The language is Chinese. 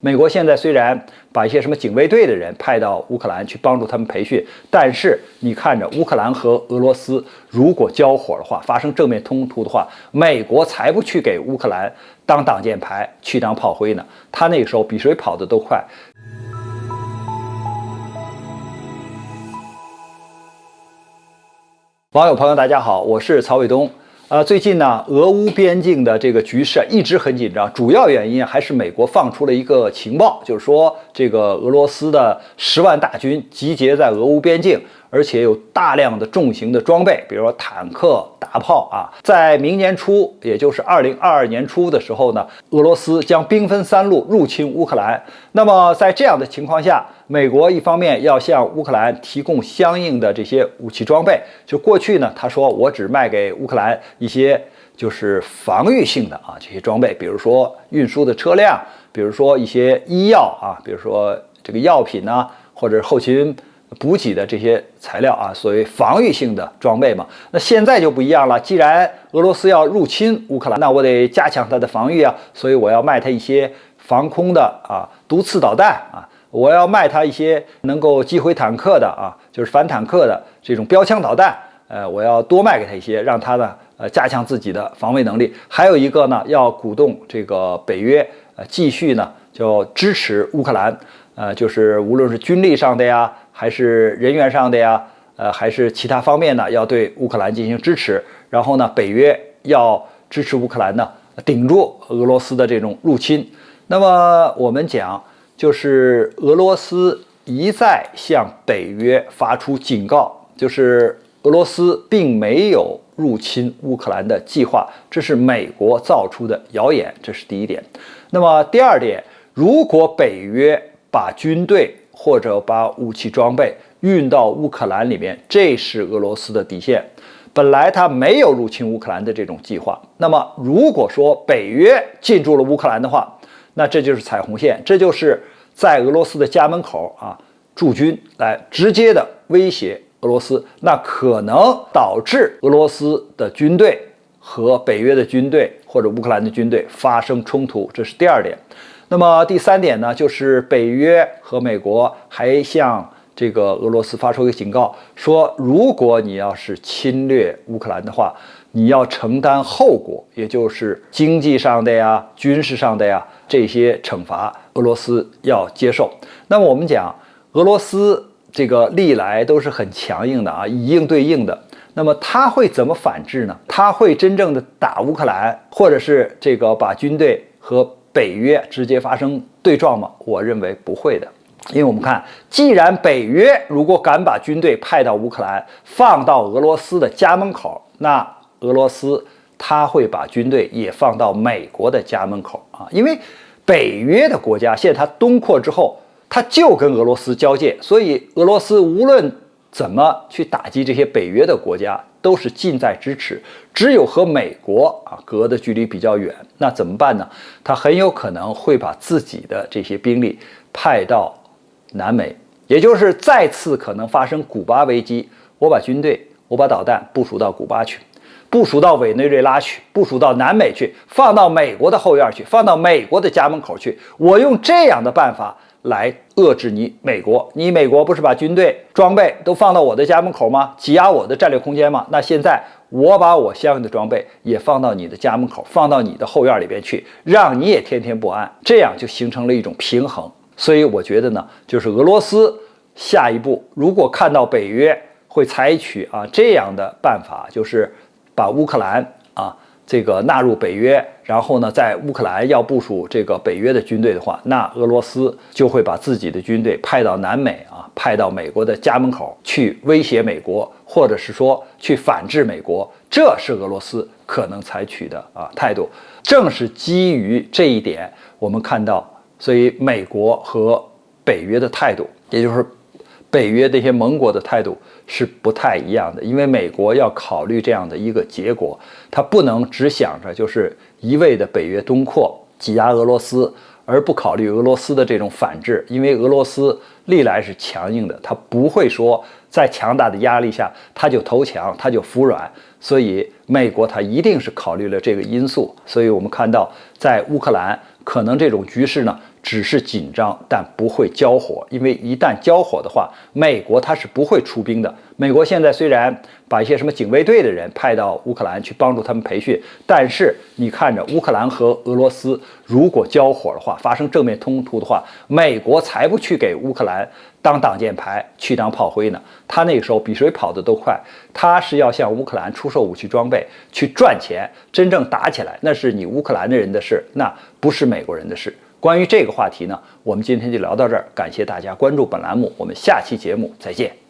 美国现在虽然把一些什么警卫队的人派到乌克兰去帮助他们培训，但是你看着乌克兰和俄罗斯如果交火的话，发生正面冲突的话，美国才不去给乌克兰当挡箭牌，去当炮灰呢。他那个时候比谁跑得都快。网友朋友大家好，我是曹伟东。最近呢，俄乌边境的这个局势一直很紧张，主要原因还是美国放出了一个情报，就是说这个俄罗斯的10万大军集结在俄乌边境，而且有大量的重型的装备，比如说坦克、大炮啊。在明年初，也就是2022年初的时候呢，俄罗斯将兵分3路入侵乌克兰。那么在这样的情况下，美国一方面要向乌克兰提供相应的这些武器装备，就过去呢，他说我只卖给乌克兰一些就是防御性的这些装备，比如说运输的车辆，比如说一些医药比如说这个药品呢，或者后勤补给的这些材料所谓防御性的装备嘛。那现在就不一样了，既然俄罗斯要入侵乌克兰，那我得加强它的防御所以我要卖它一些防空的毒刺导弹我要卖它一些能够击毁坦克的就是反坦克的这种标枪导弹，我要多卖给他一些，让他呢加强自己的防卫能力。还有一个呢，要鼓动这个北约继续呢就支持乌克兰，就是无论是军力上的呀，还是人员上的呀，还是其他方面呢，要对乌克兰进行支持。然后呢，北约要支持乌克兰呢，顶住俄罗斯的这种入侵。那么我们讲，就是俄罗斯一再向北约发出警告，就是俄罗斯并没有入侵乌克兰的计划，这是美国造出的谣言，这是第一点。那么第二点，如果北约把军队或者把武器装备运到乌克兰里面，这是俄罗斯的底线。本来他没有入侵乌克兰的这种计划，那么如果说北约进驻了乌克兰的话，那这就是彩虹线，这就是在俄罗斯的家门口驻军，来直接的威胁俄罗斯，那可能导致俄罗斯的军队和北约的军队或者乌克兰的军队发生冲突，这是第二点。那么第三点呢，就是北约和美国还向这个俄罗斯发出一个警告，说如果你要是侵略乌克兰的话，你要承担后果，也就是经济上的呀、军事上的呀这些惩罚，俄罗斯要接受。那么我们讲，俄罗斯这个历来都是很强硬的以应对应的。那么他会怎么反制呢？他会真正的打乌克兰，或者是这个把军队和北约直接发生对撞吗？我认为不会的。因为我们看，既然北约如果敢把军队派到乌克兰，放到俄罗斯的家门口，那俄罗斯他会把军队也放到美国的家门口因为北约的国家现在它东扩之后，它就跟俄罗斯交界，所以俄罗斯无论怎么去打击这些北约的国家，都是近在咫尺。只有和美国隔的距离比较远，那怎么办呢？他很有可能会把自己的这些兵力派到南美，也就是再次可能发生古巴危机。我把军队，我把导弹部署到古巴去，部署到委内瑞拉去，部署到南美去，放到美国的后院去，放到美国的家门口去。我用这样的办法来遏制你美国。你美国不是把军队装备都放到我的家门口吗？挤压我的战略空间吗？那现在我把我相应的装备也放到你的家门口，放到你的后院里边去，让你也天天不安，这样就形成了一种平衡。所以我觉得呢，就是俄罗斯下一步如果看到北约会采取这样的办法，就是把乌克兰这个纳入北约，然后呢在乌克兰要部署这个北约的军队的话，那俄罗斯就会把自己的军队派到南美派到美国的家门口去威胁美国，或者是说去反制美国，这是俄罗斯可能采取的态度。正是基于这一点，我们看到所以美国和北约的态度，也就是北约这些盟国的态度是不太一样的。因为美国要考虑这样的一个结果，他不能只想着就是一味的北约东扩挤压俄罗斯，而不考虑俄罗斯的这种反制。因为俄罗斯历来是强硬的，他不会说在强大的压力下他就投降，他就服软。所以美国他一定是考虑了这个因素。所以我们看到在乌克兰可能这种局势呢只是紧张，但不会交火，因为一旦交火的话，美国它是不会出兵的。美国现在虽然把一些什么警卫队的人派到乌克兰去帮助他们培训，但是你看着乌克兰和俄罗斯如果交火的话，发生正面冲突的话，美国才不去给乌克兰当挡箭牌，去当炮灰呢。他那个时候比谁跑得都快，他是要向乌克兰出售武器装备去赚钱，真正打起来那是你乌克兰的人的事，那不是美国人的事。关于这个话题呢，我们今天就聊到这儿，感谢大家关注本栏目，我们下期节目再见。